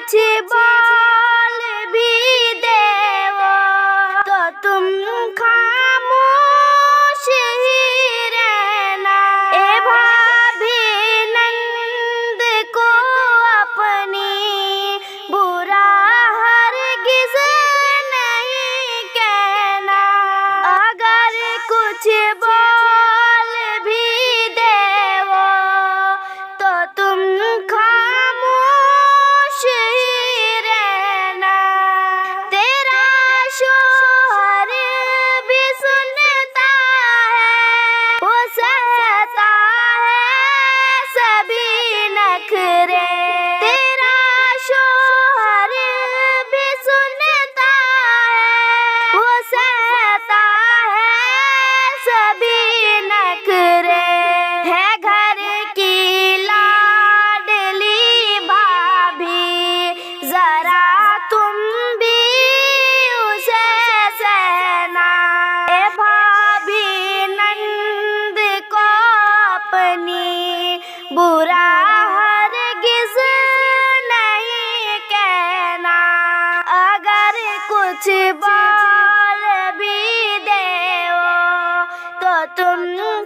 कुछ बोल भी देवो तो तुम खामोश ही रहना। ए भाभी नंद को अपनी बुरा हरगिज नहीं कहना। अगर कुछ बोल भी देवो तो तुम खामोश ही रहना। तेरा शोहर भी सुनता है, वो सहता है सभी नखरे। तेरा शोहर भी सुनता है, वो सहता है सभी नखरे। है घर की लाडली भाभी, जरा तुम भी उसे सहना। ए भाभी नंद को अपनी बुरा हरगिज नहीं कहना। अगर कुछ बोल भी देवो तो तुम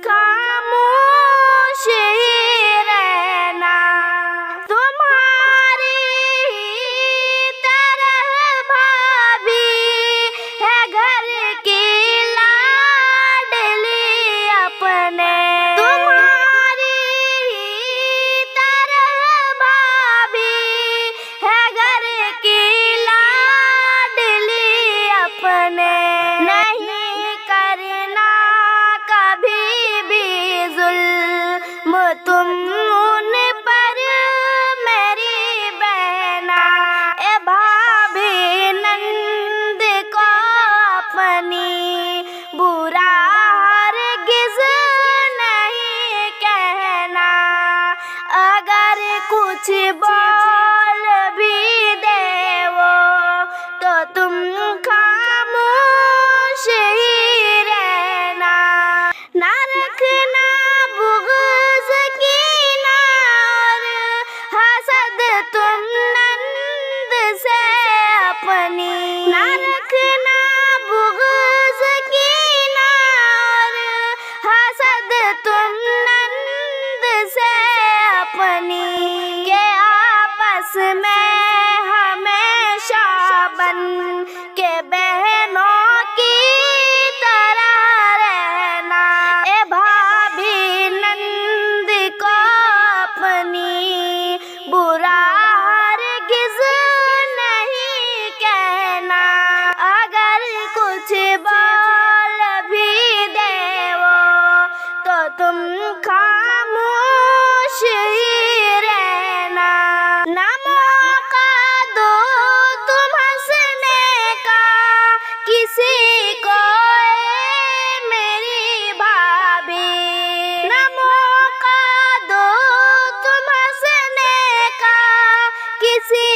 खामोश ही रहना। तुम्हारी तरह भाभी है घर की लाडली अपने। तुम्हारी तरह भाभी है घर की लाडली अपने। नहीं करना कभी भी जुल्म तुम उन पर मेरी बहना। ए भाभी नंद को अपनी बुरा हरगिज नहीं कहना। अगर कुछ बोल भी देवो तो तुम खामोश ही रहना। ना रखना बुग़्ज़ कीना और हसद तुम नंद से अपनी। ना रखना बुग़्ज़ कीना और हसद तुम नंद से अपनी। के आपस में हमेशा बन के बहनों की तरह रहना। ए भाभी नंद को अपनी बुरा हरगिज नहीं कहना। अगर कुछ बोल भी देवो तो तुम खामोश ही रहना। ना मौका दो तुम हंसने का किसी को, ए मेरी भाभी। ना मौका दो तुम हंसने का किसी